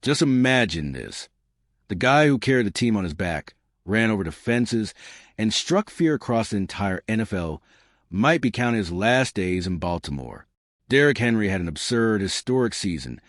Just imagine this. The guy who carried the team on his back, ran over the fences, and struck fear across the entire NFL might be counting his last days in Baltimore. Derrick Henry had an absurd, historic season,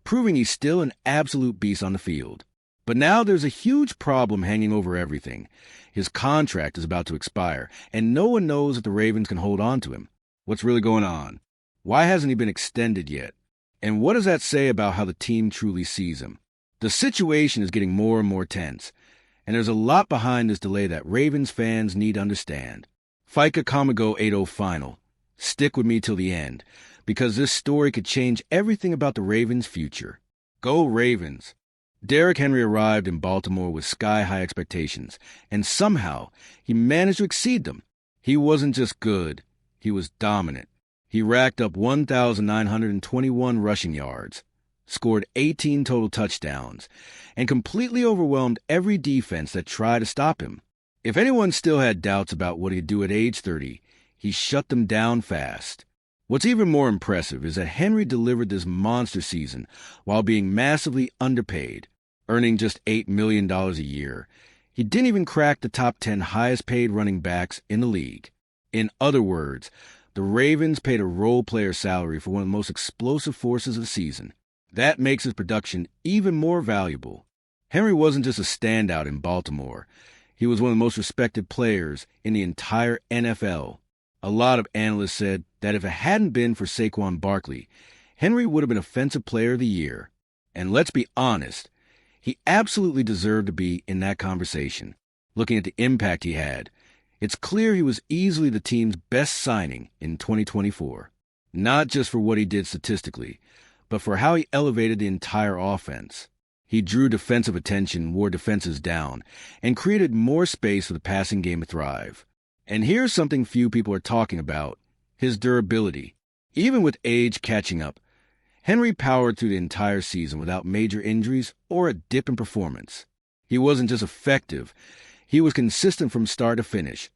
proving he's still an absolute beast on the field. But now there's a huge problem hanging over everything. His contract is about to expire, and no one knows if the Ravens can hold on to him. What's really going on? Why hasn't he been extended yet? And what does that say about how the team truly sees him? The situation is getting more and more tense, and there's a lot behind this delay that Ravens fans need to understand. Fika Kamigo 8-0 final. Stick with me till the end, because this story could change everything about the Ravens' future. Go Ravens! Derrick Henry arrived in Baltimore with sky-high expectations, and somehow he managed to exceed them. He wasn't just good, he was dominant. He racked up 1,921 rushing yards, scored 18 total touchdowns, and completely overwhelmed every defense that tried to stop him. If anyone still had doubts about what he'd do at age 30, he shut them down fast. What's even more impressive is that Henry delivered this monster season while being massively underpaid, earning just $8 million a year. He didn't even crack the top 10 highest-paid running backs in the league. In other words, the Ravens paid a role-player salary for one of the most explosive forces of the season. That makes his production even more valuable. Henry wasn't just a standout in Baltimore. He was one of the most respected players in the entire NFL. A lot of analysts said that if it hadn't been for Saquon Barkley, Henry would have been Offensive Player of the Year. And let's be honest, he absolutely deserved to be in that conversation. Looking at the impact he had, it's clear he was easily the team's best signing in 2024. Not just for what he did statistically, but for how he elevated the entire offense. He drew defensive attention, wore defenses down, and created more space for the passing game to thrive. And here's something few people are talking about, his durability. Even with age catching up, Henry powered through the entire season without major injuries or a dip in performance. He wasn't just effective, he was consistent from start to finish,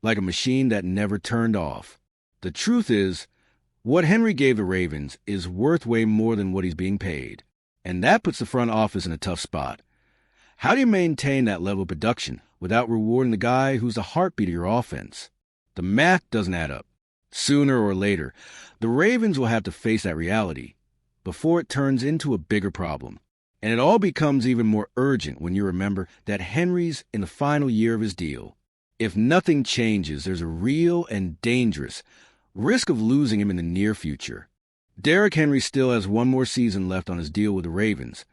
like a machine that never turned off. The truth is, what Henry gave the Ravens is worth way more than what he's being paid. And that puts the front office in a tough spot. How do you maintain that level of production without rewarding the guy who's the heartbeat of your offense? The math doesn't add up. Sooner or later, the Ravens will have to face that reality before it turns into a bigger problem. And it all becomes even more urgent when you remember that Henry's in the final year of his deal. If nothing changes, there's a real and dangerous risk of losing him in the near future. Derrick Henry still has one more season left on his deal with the Ravens,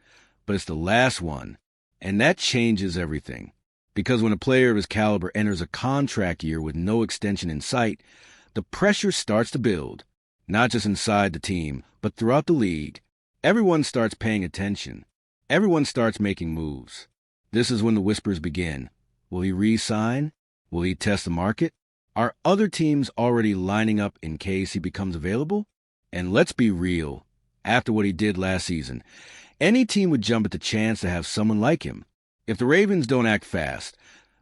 but it's the last one, and that changes everything. Because when a player of his caliber enters a contract year with no extension in sight, the pressure starts to build, not just inside the team, but throughout the league. Everyone starts paying attention. Everyone starts making moves. This is when the whispers begin. Will he re-sign? Will he test the market? Are other teams already lining up in case he becomes available? And let's be real, after what he did last season, any team would jump at the chance to have someone like him. If the Ravens don't act fast,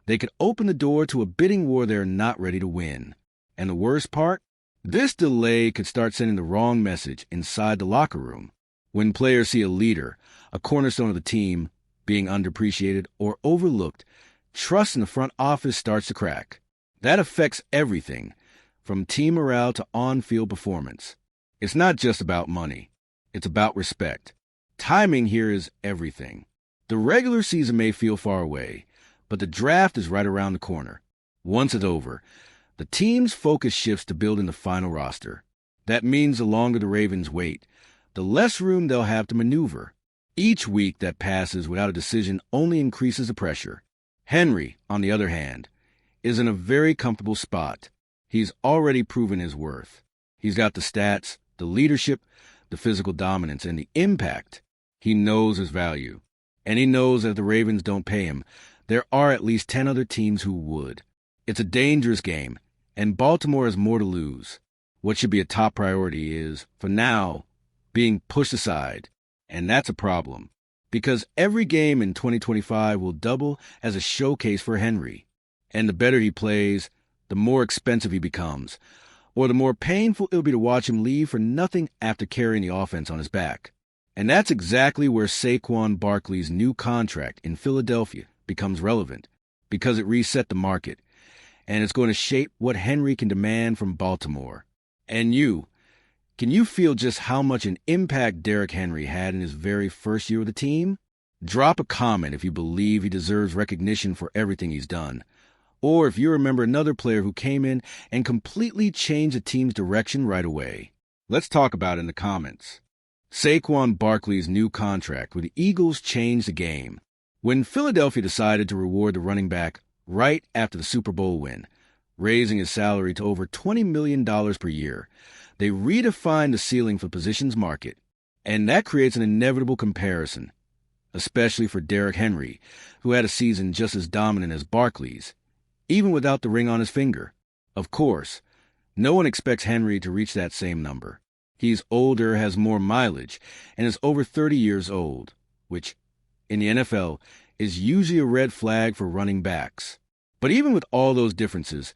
they could open the door to a bidding war they're not ready to win. And the worst part? This delay could start sending the wrong message inside the locker room. When players see a leader, a cornerstone of the team, being underappreciated or overlooked, trust in the front office starts to crack. That affects everything, from team morale to on-field performance. It's not just about money. It's about respect. Timing here is everything. The regular season may feel far away, but the draft is right around the corner. Once it's over, the team's focus shifts to building the final roster. That means the longer the Ravens wait, the less room they'll have to maneuver. Each week that passes without a decision only increases the pressure. Henry, on the other hand, is in a very comfortable spot. He's already proven his worth. He's got the stats, the leadership, the physical dominance, and the impact. He knows his value. And he knows that if the Ravens don't pay him, there are at least 10 other teams who would. It's a dangerous game, and Baltimore has more to lose. What should be a top priority is, for now, being pushed aside. And that's a problem, because every game in 2025 will double as a showcase for Henry. And the better he plays, the more expensive he becomes, or the more painful it'll be to watch him leave for nothing after carrying the offense on his back. And that's exactly where Saquon Barkley's new contract in Philadelphia becomes relevant, because it reset the market, and it's going to shape what Henry can demand from Baltimore. And can you feel just how much an impact Derrick Henry had in his very first year with the team? Drop a comment if you believe he deserves recognition for everything he's done, or if you remember another player who came in and completely changed the team's direction right away. Let's talk about it in the comments. Saquon Barkley's new contract with the Eagles changed the game. When Philadelphia decided to reward the running back right after the Super Bowl win, raising his salary to over $20 million per year, they redefined the ceiling for the positions market, and that creates an inevitable comparison, especially for Derrick Henry, who had a season just as dominant as Barkley's, even without the ring on his finger. Of course, no one expects Henry to reach that same number. He's older, has more mileage, and is over 30 years old, which, in the NFL, is usually a red flag for running backs. But even with all those differences,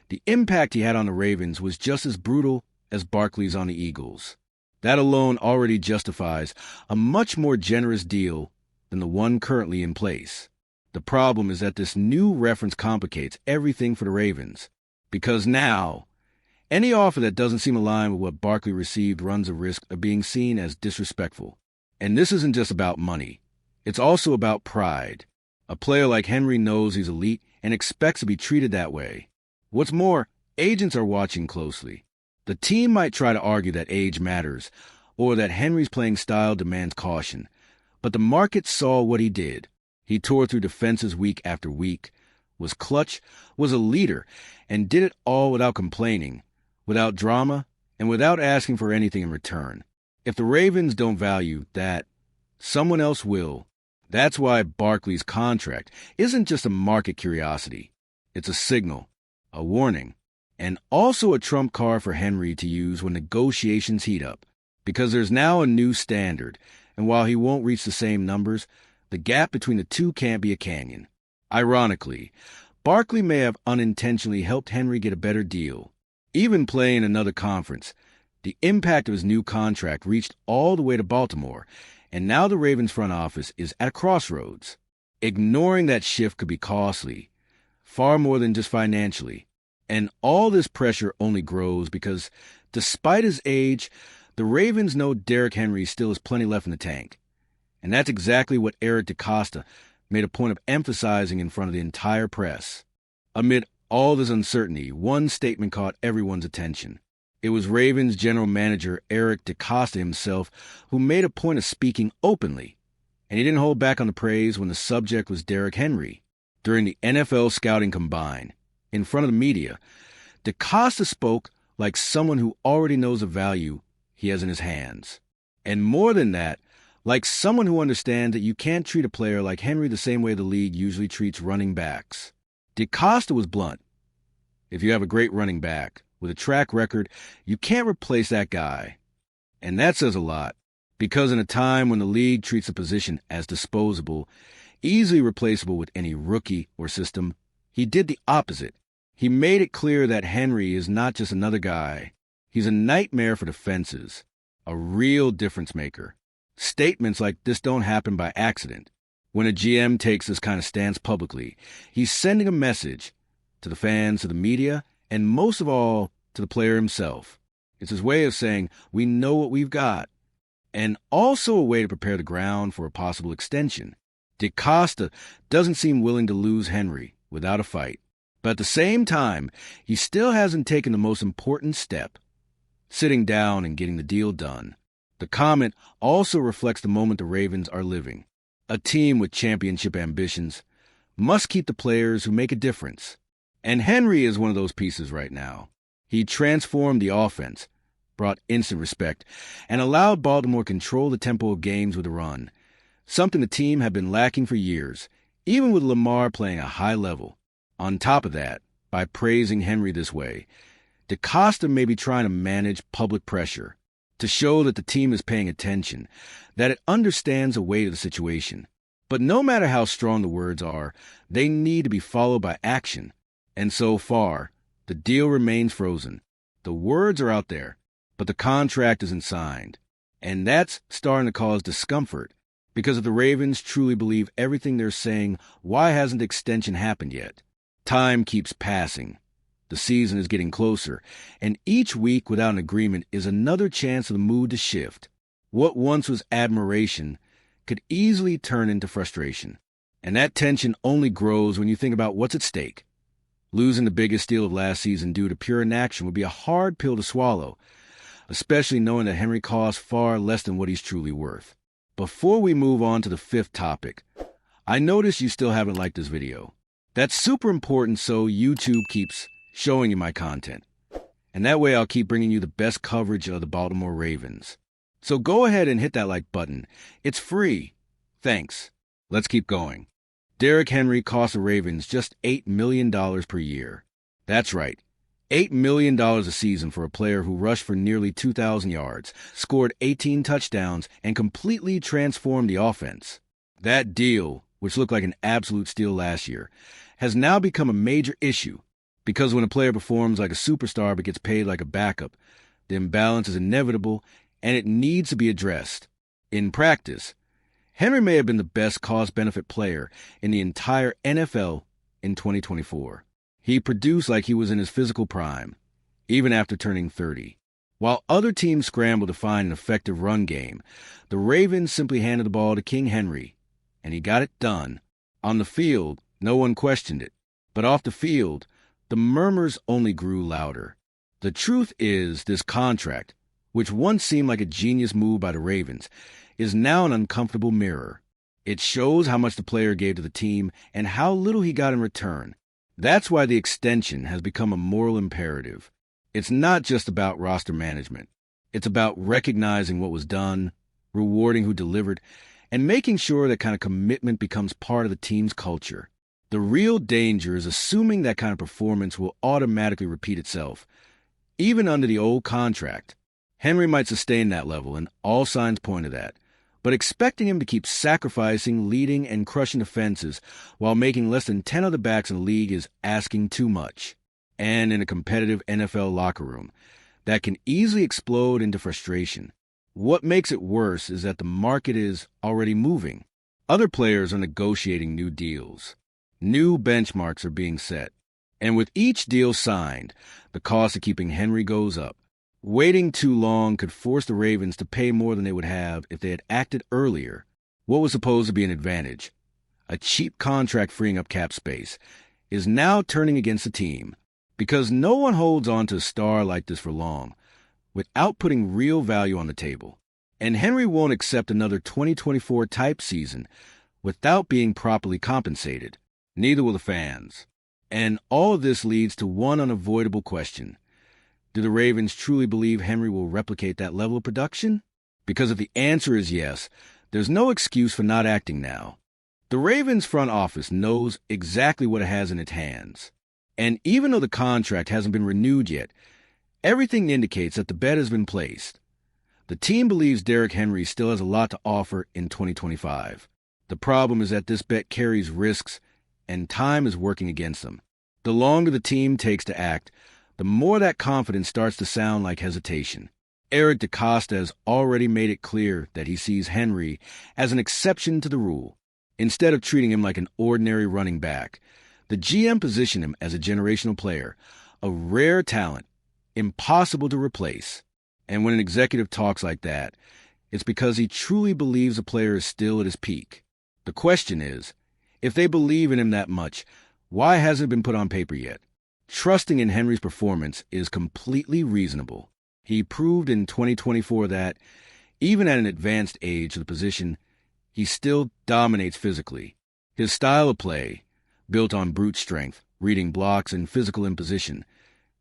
the impact he had on the Ravens was just as brutal as Barkley's on the Eagles. That alone already justifies a much more generous deal than the one currently in place. The problem is that this new reference complicates everything for the Ravens, because now, any offer that doesn't seem aligned with what Barkley received runs a risk of being seen as disrespectful. And this isn't just about money. It's also about pride. A player like Henry knows he's elite and expects to be treated that way. What's more, agents are watching closely. The team might try to argue that age matters, or that Henry's playing style demands caution. But the market saw what he did. He tore through defenses week after week, was clutch, was a leader, and did it all without complaining, without drama, and without asking for anything in return. If the Ravens don't value that, someone else will. That's why Barkley's contract isn't just a market curiosity. It's a signal, a warning, and also a trump card for Henry to use when negotiations heat up. Because there's now a new standard, and while he won't reach the same numbers, the gap between the two can't be a canyon. Ironically, Barkley may have unintentionally helped Henry get a better deal. Even playing in another conference, the impact of his new contract reached all the way to Baltimore, and now the Ravens front office is at a crossroads. Ignoring that shift could be costly, far more than just financially. And all this pressure only grows because, despite his age, the Ravens know Derrick Henry still has plenty left in the tank. And that's exactly what Eric DeCosta made a point of emphasizing in front of the entire press. Amid all this uncertainty, one statement caught everyone's attention. It was Ravens general manager Eric DeCosta himself who made a point of speaking openly, and he didn't hold back on the praise when the subject was Derrick Henry. During the NFL Scouting Combine, in front of the media, DeCosta spoke like someone who already knows the value he has in his hands. And more than that, like someone who understands that you can't treat a player like Henry the same way the league usually treats running backs. DeCosta was blunt. If you have a great running back with a track record, you can't replace that guy. And that says a lot, because in a time when the league treats a position as disposable, easily replaceable with any rookie or system, he did the opposite. He made it clear that Henry is not just another guy. He's a nightmare for defenses, a real difference maker. Statements like this don't happen by accident. When a GM takes this kind of stance publicly, he's sending a message to the fans, to the media, and most of all, to the player himself. It's his way of saying, we know what we've got, and also a way to prepare the ground for a possible extension. DeCosta doesn't seem willing to lose Henry without a fight. But at the same time, he still hasn't taken the most important step, sitting down and getting the deal done. The comment also reflects the moment the Ravens are living. A team with championship ambitions must keep the players who make a difference. And Henry is one of those pieces right now. He transformed the offense, brought instant respect, and allowed Baltimore control the tempo of games with a run, something the team had been lacking for years, even with Lamar playing a high level. On top of that, by praising Henry this way, DeCosta may be trying to manage public pressure, to show that the team is paying attention, that it understands the weight of the situation. But no matter how strong the words are, they need to be followed by action. And so far, the deal remains frozen. The words are out there, but the contract isn't signed. And that's starting to cause discomfort, because if the Ravens truly believe everything they're saying, why hasn't the extension happened yet? Time keeps passing. The season is getting closer, and each week without an agreement is another chance for the mood to shift. What once was admiration could easily turn into frustration. And that tension only grows when you think about what's at stake. Losing the biggest deal of last season due to pure inaction would be a hard pill to swallow, especially knowing that Henry costs far less than what he's truly worth. Before we move on to the fifth topic, I notice you still haven't liked this video. That's super important so YouTube keeps showing you my content. And that way I'll keep bringing you the best coverage of the Baltimore Ravens. So go ahead and hit that like button. It's free. Thanks. Let's keep going. Derrick Henry costs the Ravens just $8 million per year. That's right. $8 million a season for a player who rushed for nearly 2,000 yards, scored 18 touchdowns, and completely transformed the offense. That deal, which looked like an absolute steal last year, has now become a major issue because when a player performs like a superstar but gets paid like a backup, the imbalance is inevitable and it needs to be addressed. In practice, Henry may have been the best cost-benefit player in the entire NFL in 2024. He produced like he was in his physical prime, even after turning 30. While other teams scrambled to find an effective run game, the Ravens simply handed the ball to King Henry, and he got it done. On the field, no one questioned it. But off the field, the murmurs only grew louder. The truth is, this contract, which once seemed like a genius move by the Ravens, is now an uncomfortable mirror. It shows how much the player gave to the team and how little he got in return. That's why the extension has become a moral imperative. It's not just about roster management. It's about recognizing what was done, rewarding who delivered, and making sure that kind of commitment becomes part of the team's culture. The real danger is assuming that kind of performance will automatically repeat itself. Even under the old contract, Henry might sustain that level, and all signs point to that. But expecting him to keep sacrificing, leading, and crushing defenses while making less than 10 other backs in the league is asking too much. And in a competitive NFL locker room, that can easily explode into frustration. What makes it worse is that the market is already moving. Other players are negotiating new deals. New benchmarks are being set. And with each deal signed, the cost of keeping Henry goes up. Waiting too long could force the Ravens to pay more than they would have if they had acted earlier. What was supposed to be an advantage, a cheap contract freeing up cap space, is now turning against the team. Because no one holds on to a star like this for long, without putting real value on the table. And Henry won't accept another 2024 type season without being properly compensated. Neither will the fans. And all of this leads to one unavoidable question. Do the Ravens truly believe Henry will replicate that level of production? Because if the answer is yes, there's no excuse for not acting now. The Ravens front office knows exactly what it has in its hands. And even though the contract hasn't been renewed yet, everything indicates that the bet has been placed. The team believes Derrick Henry still has a lot to offer in 2025. The problem is that this bet carries risks, and time is working against them. The longer the team takes to act, the more that confidence starts to sound like hesitation. Eric DeCosta has already made it clear that he sees Henry as an exception to the rule. Instead of treating him like an ordinary running back, the GM positioned him as a generational player, a rare talent, impossible to replace. And when an executive talks like that, it's because he truly believes a player is still at his peak. The question is, if they believe in him that much, why hasn't it been put on paper yet? Trusting in Henry's performance is completely reasonable. He proved in 2024 that, even at an advanced age of the position, he still dominates physically. His style of play, built on brute strength, reading blocks, and physical imposition,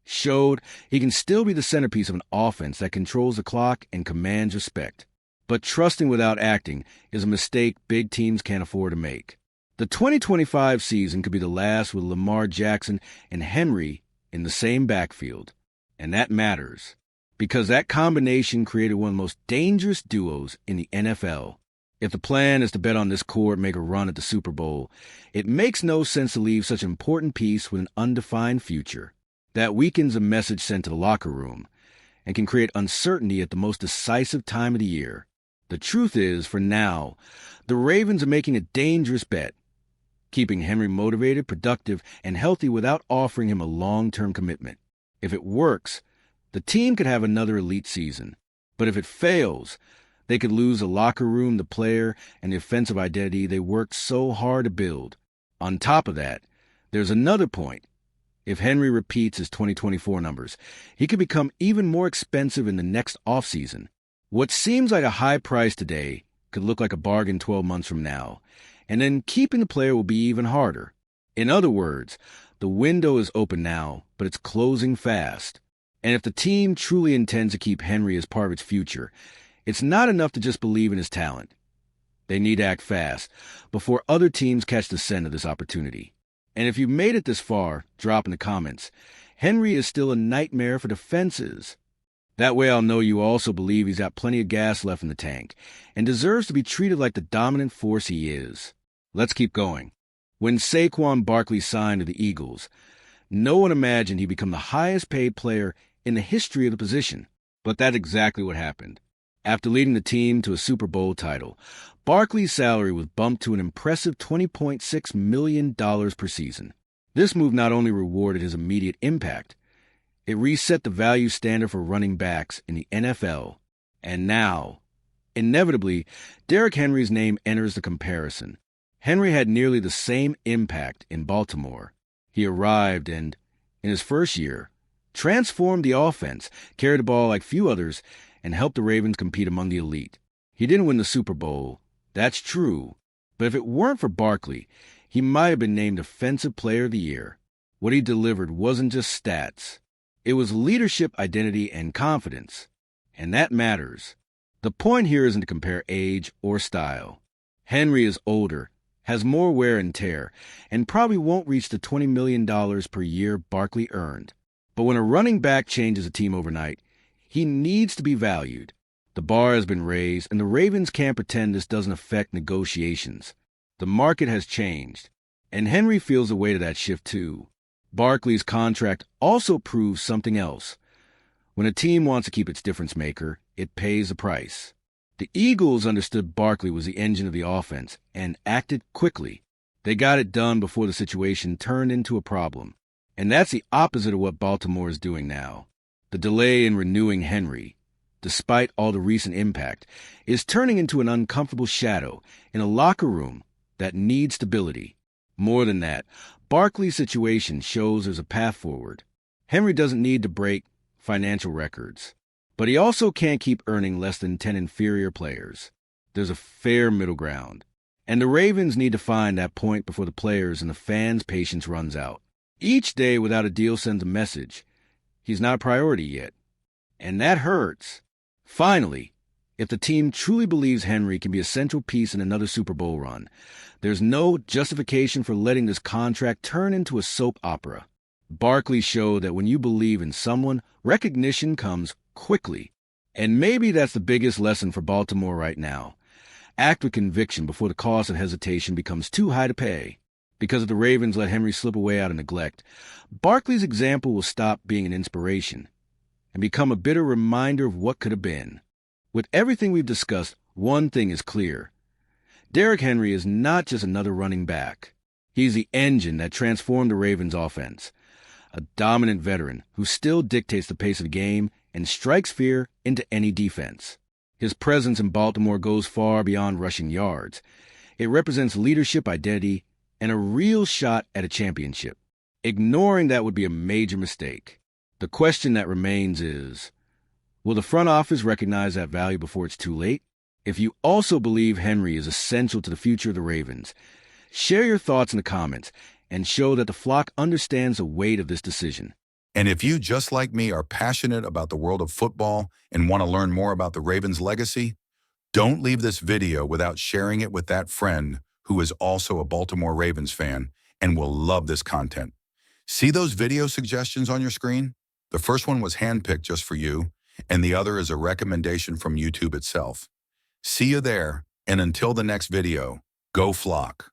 showed he can still be the centerpiece of an offense that controls the clock and commands respect. But trusting without acting is a mistake big teams can't afford to make. The 2025 season could be the last with Lamar Jackson and Henry in the same backfield. And that matters, because that combination created one of the most dangerous duos in the NFL. If the plan is to bet on this core and make a run at the Super Bowl, it makes no sense to leave such an important piece with an undefined future. That weakens a message sent to the locker room, and can create uncertainty at the most decisive time of the year. The truth is, for now, the Ravens are making a dangerous bet, keeping Henry motivated, productive, and healthy without offering him a long-term commitment. If it works, the team could have another elite season. But if it fails, they could lose the locker room, the player, and the offensive identity they worked so hard to build. On top of that, there's another point. If Henry repeats his 2024 numbers, he could become even more expensive in the next offseason. What seems like a high price today could look like a bargain 12 months from now, and then keeping the player will be even harder. In other words, the window is open now, but it's closing fast. And if the team truly intends to keep Henry as part of its future, it's not enough to just believe in his talent. They need to act fast before other teams catch the scent of this opportunity. And if you've made it this far, drop in the comments. Henry is still a nightmare for defenses. That way I'll know you also believe he's got plenty of gas left in the tank and deserves to be treated like the dominant force he is. Let's keep going. When Saquon Barkley signed to the Eagles, no one imagined he'd become the highest paid player in the history of the position. But that's exactly what happened. After leading the team to a Super Bowl title, Barkley's salary was bumped to an impressive $20.6 million per season. This move not only rewarded his immediate impact, it reset the value standard for running backs in the NFL. And now, inevitably, Derrick Henry's name enters the comparison. Henry had nearly the same impact in Baltimore. He arrived and, in his first year, transformed the offense, carried the ball like few others, and helped the Ravens compete among the elite. He didn't win the Super Bowl, that's true, but if it weren't for Barkley, he might have been named Offensive Player of the Year. What he delivered wasn't just stats. It was leadership, identity, and confidence. And that matters. The point here isn't to compare age or style. Henry is older, has more wear and tear, and probably won't reach the $20 million per year Barkley earned. But when a running back changes a team overnight, he needs to be valued. The bar has been raised, and the Ravens can't pretend this doesn't affect negotiations. The market has changed, and Henry feels the weight of that shift too. Barkley's contract also proves something else. When a team wants to keep its difference maker, it pays a price. The Eagles understood Barkley was the engine of the offense and acted quickly. They got it done before the situation turned into a problem. And that's the opposite of what Baltimore is doing now. The delay in renewing Henry, despite all the recent impact, is turning into an uncomfortable shadow in a locker room that needs stability. More than that, Barkley's situation shows there's a path forward. Henry doesn't need to break financial records, but he also can't keep earning less than 10 inferior players. There's a fair middle ground, and the Ravens need to find that point before the players and the fans' patience runs out. Each day without a deal sends a message. He's not a priority yet, and that hurts. Finally, if the team truly believes Henry can be a central piece in another Super Bowl run, there's no justification for letting this contract turn into a soap opera. Barkley showed that when you believe in someone, recognition comes quickly. And maybe that's the biggest lesson for Baltimore right now. Act with conviction before the cost of hesitation becomes too high to pay. Because if the Ravens let Henry slip away out of neglect, Barkley's example will stop being an inspiration and become a bitter reminder of what could have been. With everything we've discussed, one thing is clear. Derrick Henry is not just another running back. He's the engine that transformed the Ravens' offense. A dominant veteran who still dictates the pace of the game and strikes fear into any defense. His presence in Baltimore goes far beyond rushing yards. It represents leadership, identity, and a real shot at a championship. Ignoring that would be a major mistake. The question that remains is, will the front office recognize that value before it's too late? If you also believe Henry is essential to the future of the Ravens, share your thoughts in the comments and show that the flock understands the weight of this decision. And if you, just like me, are passionate about the world of football and want to learn more about the Ravens' legacy, don't leave this video without sharing it with that friend who is also a Baltimore Ravens fan and will love this content. See those video suggestions on your screen? The first one was handpicked just for you, and the other is a recommendation from YouTube itself. See you there, and until the next video, go Flock.